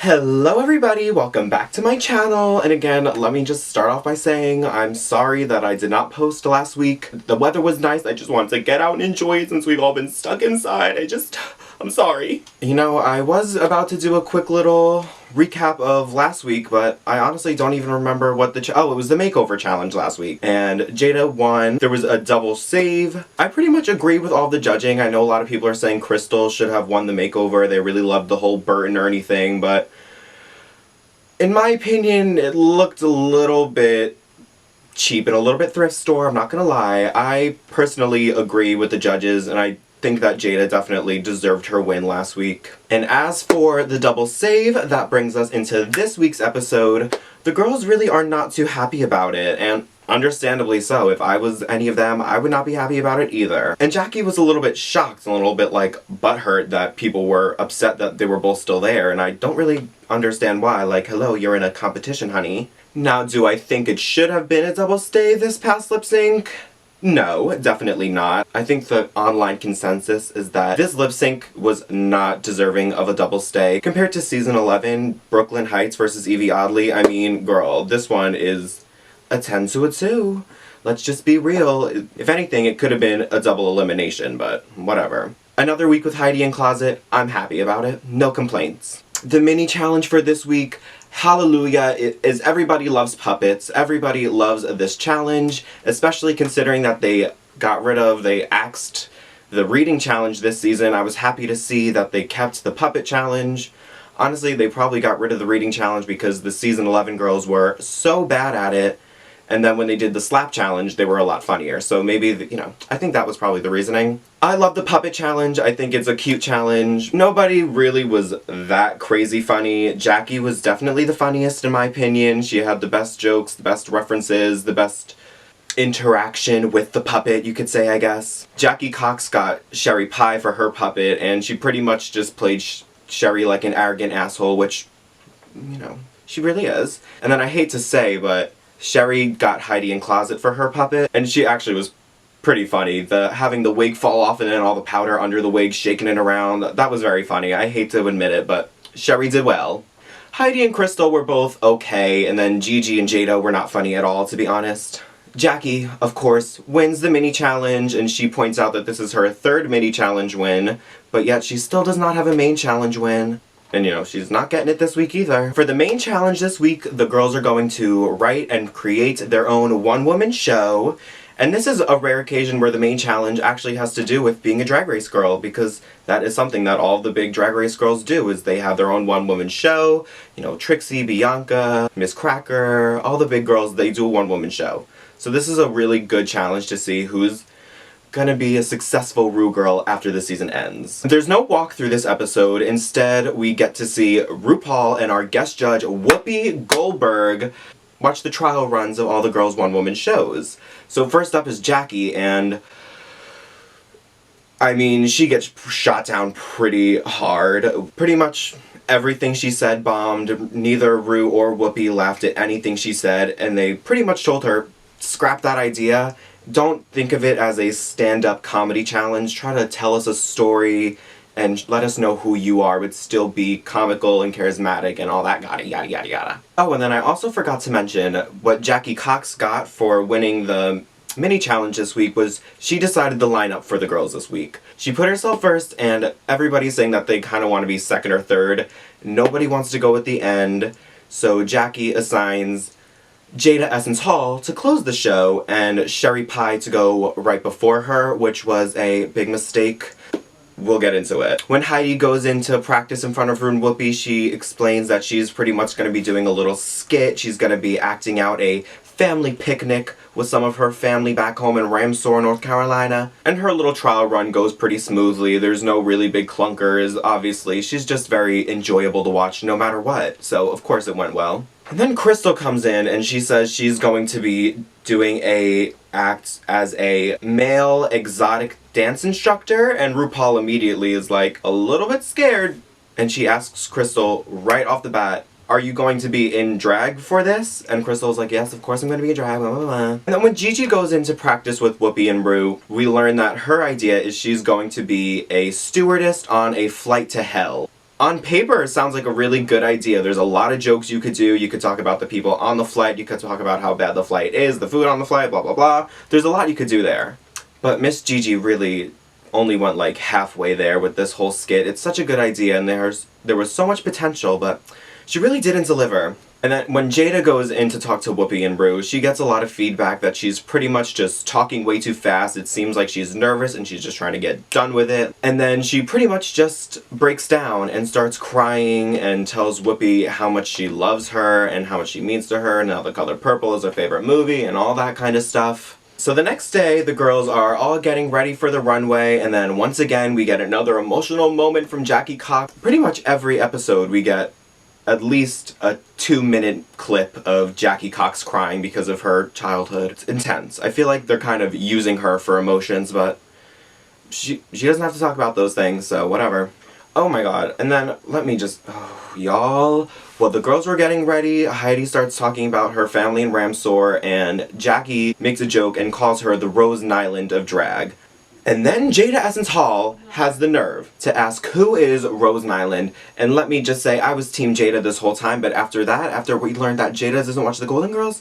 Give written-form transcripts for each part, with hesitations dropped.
Hello everybody, welcome back to my channel, and again, let me just start off by saying I'm sorry that I did not post last week. The weather was nice, I just wanted to get out and enjoy it since we've all been stuck inside. I'm sorry. You know, I was about to do a quick little recap of last week, but I honestly don't even remember what it was the makeover challenge last week, and Jada won. There was a double save. I pretty much agree with all the judging. I know a lot of people are saying Crystal should have won the makeover. They really loved the whole Bert and Ernie thing, but in my opinion, it looked a little bit cheap and a little bit thrift store, I'm not gonna lie. I personally agree with the judges, and I think that Jada definitely deserved her win last week. And as for the double save, that brings us into this week's episode. The girls really are not too happy about it, and understandably so. If I was any of them, I would not be happy about it either. And Jackie was a little bit shocked, a little bit like butthurt that people were upset that they were both still there, and I don't really understand why. Like, hello, you're in a competition, honey. Now, do I think it should have been a double stay this past lip sync? No, definitely not. I think the online consensus is that this lip sync was not deserving of a double stay. Compared to season 11, Brooklyn Heights versus Evie Oddly, I mean, girl, this one is a 10 to a 2. Let's just be real. If anything, it could have been a double elimination, but whatever. Another week with Heidi in Closet. I'm happy about it. No complaints. The mini challenge for this week, hallelujah, is everybody loves puppets. Everybody loves this challenge, especially considering that they axed the reading challenge this season. I was happy to see that they kept the puppet challenge. Honestly, they probably got rid of the reading challenge because the season 11 girls were so bad at it. And then when they did the slap challenge, they were a lot funnier. So maybe, I think that was probably the reasoning. I love the puppet challenge. I think it's a cute challenge. Nobody really was that crazy funny. Jackie was definitely the funniest in my opinion. She had the best jokes, the best references, the best interaction with the puppet, you could say, I guess. Jackie Cox got Sherry Pie for her puppet, and she pretty much just played Sherry like an arrogant asshole, which, she really is. And then I hate to say, but Sherry got Heidi in Closet for her puppet, and she actually was pretty funny. Having the wig fall off and then all the powder under the wig shaking it around, that was very funny. I hate to admit it, but Sherry did well. Heidi and Crystal were both okay, and then Gigi and Jada were not funny at all, to be honest. Jackie, of course, wins the mini challenge, and she points out that this is her third mini challenge win, but yet she still does not have a main challenge win. And she's not getting it this week either. For the main challenge this week, the girls are going to write and create their own one-woman show. And this is a rare occasion where the main challenge actually has to do with being a Drag Race girl, because that is something that all the big Drag Race girls do, is they have their own one-woman show. Trixie, Bianca, Miss Cracker, all the big girls, they do a one-woman show. So this is a really good challenge to see who's gonna be a successful Rue girl after the season ends. There's no walkthrough this episode. Instead, we get to see RuPaul and our guest judge, Whoopi Goldberg, watch the trial runs of all the girls' one-woman shows. So first up is Jackie, and I mean, she gets shot down pretty hard. Pretty much everything she said bombed. Neither Rue or Whoopi laughed at anything she said, and they pretty much told her, scrap that idea. Don't think of it as a stand-up comedy challenge. Try to tell us a story and let us know who you are, but still be comical and charismatic and all that yada yada yada yada. Oh, and then I also forgot to mention what Jackie Cox got for winning the mini challenge this week was she decided the lineup for the girls this week. She put herself first, and everybody's saying that they kind of want to be second or third. Nobody wants to go at the end, so Jackie assigns Jada Essence Hall to close the show and Sherry Pie to go right before her, which was a big mistake. We'll get into it. When Heidi goes into practice in front of Rue and Whoopi, she explains that she's pretty much going to be doing a little skit. She's going to be acting out a family picnic with some of her family back home in Ramsor, North Carolina. And her little trial run goes pretty smoothly. There's no really big clunkers, obviously. She's just very enjoyable to watch no matter what. So, of course, it went well. And then Crystal comes in and she says she's going to be doing a act as a male exotic dance instructor, and RuPaul immediately is like a little bit scared, and she asks Crystal right off the bat, are you going to be in drag for this? And Crystal's like, yes, of course I'm going to be in drag, blah, blah, blah. And then when Gigi goes into practice with Whoopi and Rue, we learn that her idea is she's going to be a stewardess on a flight to hell. On paper, it sounds like a really good idea. There's a lot of jokes you could do. You could talk about the people on the flight. You could talk about how bad the flight is, the food on the flight, blah, blah, blah. There's a lot you could do there. But Miss Gigi really only went like halfway there with this whole skit. It's such a good idea, and there was so much potential, but she really didn't deliver. And then when Jada goes in to talk to Whoopi and Rue, she gets a lot of feedback that she's pretty much just talking way too fast. It seems like she's nervous and she's just trying to get done with it. And then she pretty much just breaks down and starts crying and tells Whoopi how much she loves her and how much she means to her and how The Color Purple is her favorite movie and all that kind of stuff. So the next day, the girls are all getting ready for the runway, and then once again, we get another emotional moment from Jackie Cox. Pretty much every episode, we get at least a 2-minute clip of Jackie Cox crying because of her childhood. It's intense. I feel like they're kind of using her for emotions, but she doesn't have to talk about those things, so whatever. Oh my god, and then let me just, y'all. Well, the girls were getting ready, Heidi starts talking about her family in Ramsor, and Jackie makes a joke and calls her the Rose Nyland of drag. And then Jada Essence Hall has the nerve to ask who is Rose Nyland, and let me just say, I was Team Jada this whole time, but after that, after we learned that Jada doesn't watch the Golden Girls,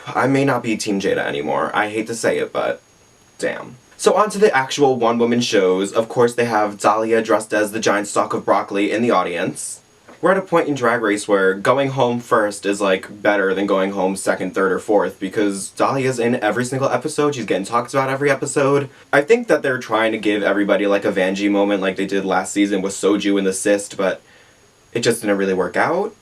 I may not be Team Jada anymore. I hate to say it, but damn. So on to the actual one-woman shows. Of course, they have Dahlia dressed as the giant stalk of broccoli in the audience. We're at a point in Drag Race where going home first is, like, better than going home second, third, or fourth, because Dahlia's in every single episode. She's getting talked about every episode. I think that they're trying to give everybody, like, a Vanjie moment like they did last season with Soju and the Cyst, but it just didn't really work out.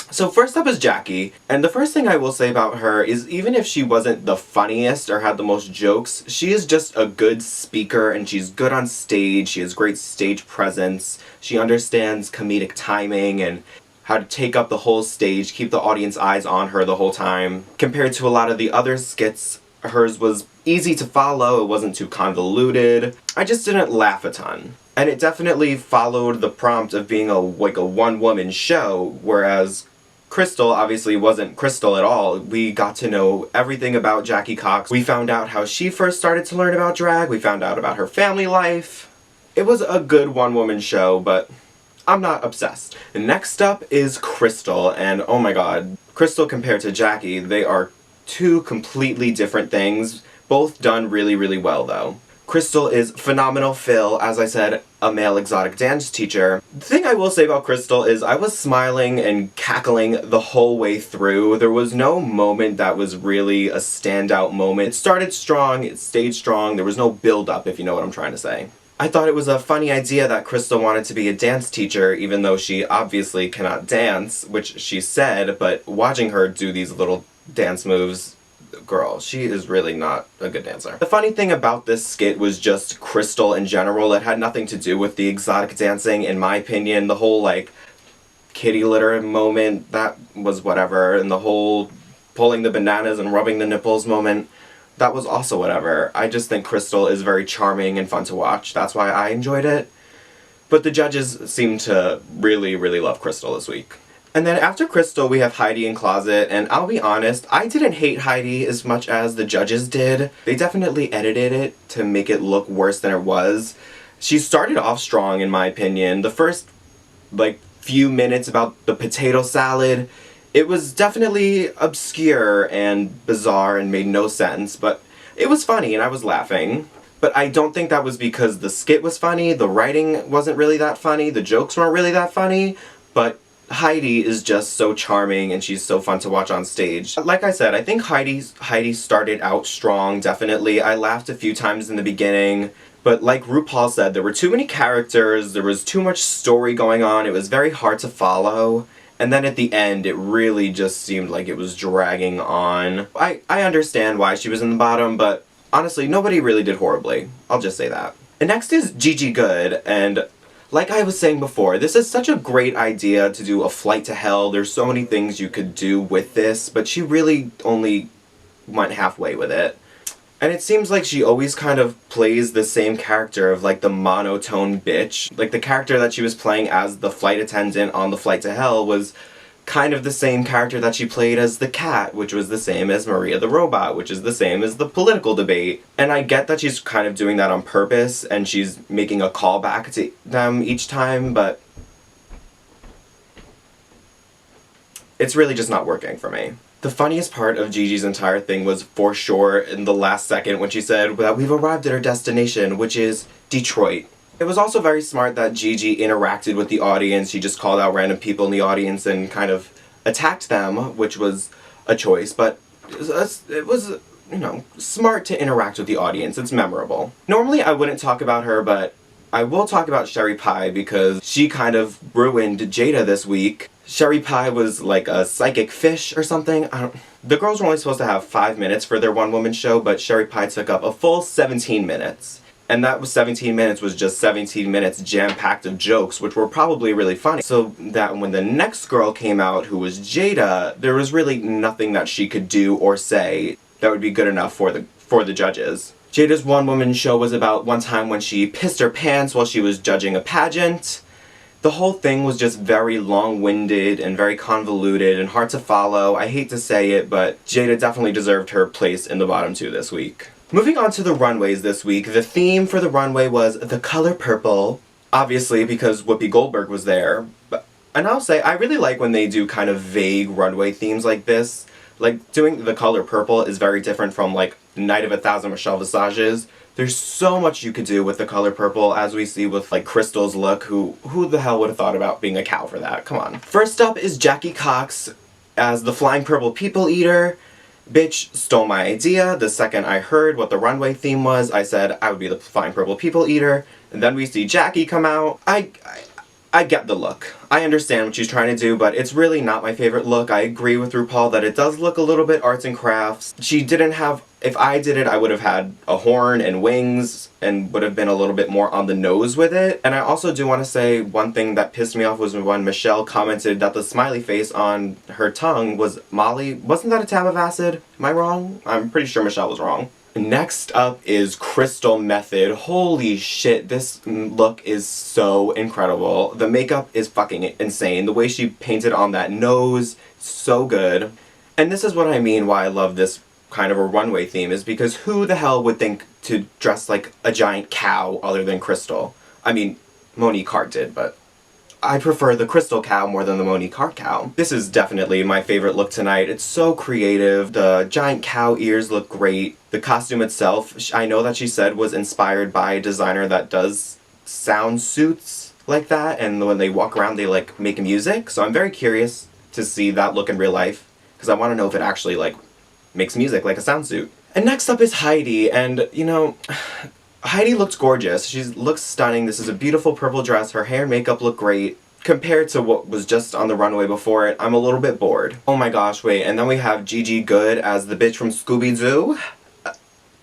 So first up is Jackie, and the first thing I will say about her is even if she wasn't the funniest or had the most jokes, she is just a good speaker and she's good on stage, she has great stage presence, she understands comedic timing and how to take up the whole stage, keep the audience eyes on her the whole time. Compared to a lot of the other skits, hers was easy to follow, it wasn't too convoluted. I just didn't laugh a ton. And it definitely followed the prompt of being a one-woman show, whereas Crystal obviously wasn't Crystal at all. We got to know everything about Jackie Cox. We found out how she first started to learn about drag. We found out about her family life. It was a good one-woman show, but I'm not obsessed. Next up is Crystal, and oh my god. Crystal compared to Jackie, they are two completely different things, both done really, really well though. Crystal is phenomenal Phil, as I said, a male exotic dance teacher. The thing I will say about Crystal is I was smiling and cackling the whole way through. There was no moment that was really a standout moment. It started strong, it stayed strong, there was no build-up, if you know what I'm trying to say. I thought it was a funny idea that Crystal wanted to be a dance teacher, even though she obviously cannot dance, which she said, but watching her do these little dance moves, girl, she is really not a good dancer. The funny thing about this skit was just Crystal in general. It had nothing to do with the exotic dancing, in my opinion. The whole, like, kitty litter moment, that was whatever, and the whole pulling the bananas and rubbing the nipples moment, that was also whatever. I just think Crystal is very charming and fun to watch. That's why I enjoyed it. But the judges seemed to really, really love Crystal this week. And then after Crystal, we have Heidi in Closet, and I'll be honest, I didn't hate Heidi as much as the judges did. They definitely edited it to make it look worse than it was. She started off strong, in my opinion. The first, like, few minutes about the potato salad, it was definitely obscure and bizarre and made no sense, but it was funny and I was laughing. But I don't think that was because the skit was funny, the writing wasn't really that funny, the jokes weren't really that funny, but Heidi is just so charming and she's so fun to watch on stage. Like I said, I think Heidi started out strong, definitely. I laughed a few times in the beginning, but like RuPaul said, there were too many characters, there was too much story going on, it was very hard to follow, and then at the end, it really just seemed like it was dragging on. I understand why she was in the bottom, but honestly, nobody really did horribly. I'll just say that. And next is Gigi Good, and like I was saying before, this is such a great idea to do a flight to hell. There's so many things you could do with this, but she really only went halfway with it. And it seems like she always kind of plays the same character of like the monotone bitch. Like the character that she was playing as the flight attendant on the flight to hell was kind of the same character that she played as the cat, which was the same as Maria the Robot, which is the same as the political debate. And I get that she's kind of doing that on purpose, and she's making a callback to them each time, but it's really just not working for me. The funniest part of Gigi's entire thing was for sure in the last second when she said that we've arrived at our destination, which is Detroit. It was also very smart that Gigi interacted with the audience. She just called out random people in the audience and kind of attacked them, which was a choice, but it was, you know, smart to interact with the audience. It's memorable. Normally I wouldn't talk about her, but I will talk about Sherry Pie because she kind of ruined Jada this week. Sherry Pie was like a psychic fish or something. The girls were only supposed to have 5 minutes for their one-woman show, but Sherry Pie took up a full 17 minutes. And that was 17 minutes was just 17 minutes jam-packed of jokes, which were probably really funny. So that when the next girl came out, who was Jada, there was really nothing that she could do or say that would be good enough for the judges. Jada's one-woman show was about one time when she pissed her pants while she was judging a pageant. The whole thing was just very long-winded and very convoluted and hard to follow. I hate to say it, but Jada definitely deserved her place in the bottom 2 this week. Moving on to the runways this week, the theme for the runway was the color purple, obviously because Whoopi Goldberg was there. And I'll say, I really like when they do kind of vague runway themes like this. Like, doing the color purple is very different from, like, Night of a Thousand Michelle Visages. There's so much you could do with the color purple, as we see with, like, Crystal's look. Who the hell would have thought about being a cow for that? Come on. First up is Jackie Cox as the Flying Purple People Eater. Bitch stole my idea. The second I heard what the runway theme was, I said I would be the Flying Purple People Eater. And then we see Jackie come out. I get the look. I understand what she's trying to do, but it's really not my favorite look. I agree with RuPaul that it does look a little bit arts and crafts. She didn't have... If I did it, I would have had a horn and wings and would have been a little bit more on the nose with it. And I also do want to say one thing that pissed me off was when Michelle commented that the smiley face on her tongue was Molly. Wasn't that a tab of acid? Am I wrong? I'm pretty sure Michelle was wrong. Next up is Crystal Method. Holy shit, this look is so incredible. The makeup is fucking insane. The way she painted on that nose, so good. And this is what I mean why I love this kind of a runway theme, is because who the hell would think to dress like a giant cow other than Crystal? I mean, Monique Hart did, but I prefer the Crystal cow more than the Monique Hart cow. This is definitely my favorite look tonight. It's so creative. The giant cow ears look great. The costume itself, I know that she said was inspired by a designer that does sound suits like that, and when they walk around they like make music, so I'm very curious to see that look in real life, because I want to know if it actually like makes music like a sound suit. And next up is Heidi, and you know, Heidi looks gorgeous. She looks stunning. This is a beautiful purple dress. Her hair and makeup look great. Compared to what was just on the runway before it, I'm a little bit bored. Oh my gosh, wait, and then we have Gigi Goode as the bitch from Scooby-Doo.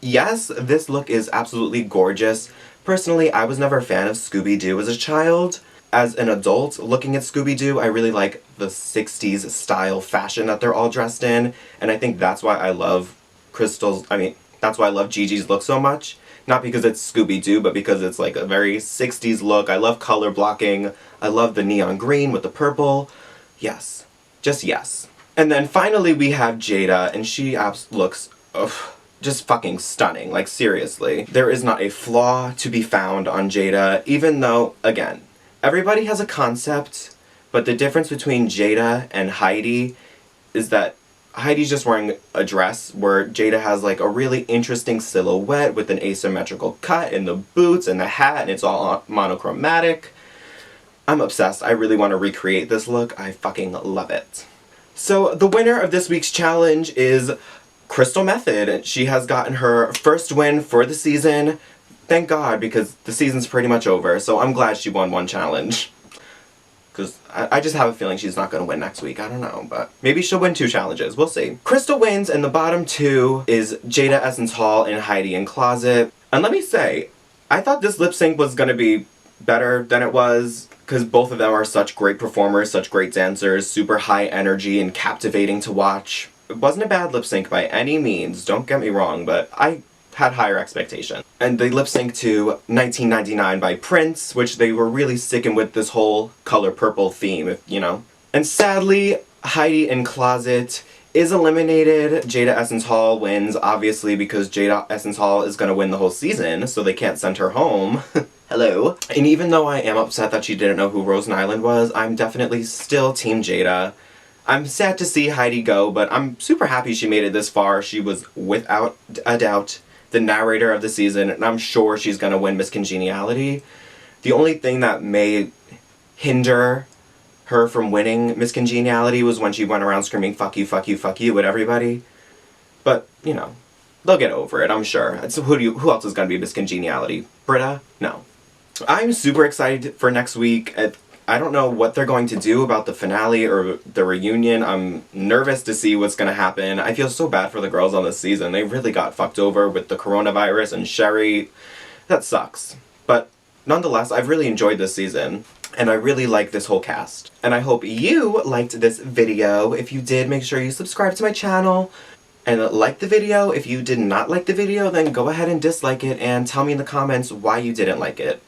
Yes, this look is absolutely gorgeous. Personally, I was never a fan of Scooby-Doo as a child. As an adult, looking at Scooby-Doo, I really like the 60s style fashion that they're all dressed in, and I think that's why I love that's why I love Gigi's look so much. Not because it's Scooby-Doo, but because it's like a very 60s look. I love color blocking. I love the neon green with the purple. Yes. Just yes. And then finally we have Jada, and she looks just fucking stunning. Like, seriously. There is not a flaw to be found on Jada, even though, again, everybody has a concept, but the difference between Jada and Heidi is that Heidi's just wearing a dress where Jada has like a really interesting silhouette with an asymmetrical cut and the boots and the hat, and it's all monochromatic. I'm obsessed. I really want to recreate this look. I fucking love it. So the winner of this week's challenge is Crystal Method. She has gotten her first win for the season. Thank God, because the season's pretty much over, so I'm glad she won one challenge. Because I just have a feeling she's not going to win next week. I don't know, but maybe she'll win 2 challenges. We'll see. Crystal wins, and the bottom 2 is Jada Essence Hall and Heidi N Closet. And let me say, I thought this lip sync was going to be better than it was, because both of them are such great performers, such great dancers, super high energy and captivating to watch. It wasn't a bad lip sync by any means, don't get me wrong, but I had higher expectations. And they lip synced to 1999 by Prince, which they were really sticking with this whole color purple theme, you know. And sadly, Heidi in closet is eliminated. Jada Essence Hall wins, obviously, because Jada Essence Hall is gonna win the whole season, so they can't send her home. Hello. And even though I am upset that she didn't know who Rose Nyland was, I'm definitely still Team Jada. I'm sad to see Heidi go, but I'm super happy she made it this far. She was, without a doubt, the narrator of the season, and I'm sure she's gonna win Miss Congeniality. The only thing that may hinder her from winning Miss Congeniality was when she went around screaming, fuck you, fuck you, fuck you, at everybody. But, you know, they'll get over it, I'm sure. So who else is gonna be Miss Congeniality? Britta? No. I'm super excited for next week. I don't know what they're going to do about the finale or the reunion. I'm nervous to see what's going to happen. I feel so bad for the girls on this season. They really got fucked over with the coronavirus and Sherry. That sucks. But nonetheless, I've really enjoyed this season. And I really like this whole cast. And I hope you liked this video. If you did, make sure you subscribe to my channel. And like the video. If you did not like the video, then go ahead and dislike it and tell me in the comments why you didn't like it.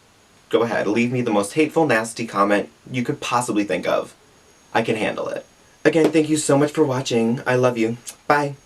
Go ahead, leave me the most hateful, nasty comment you could possibly think of. I can handle it. Again, thank you so much for watching. I love you. Bye.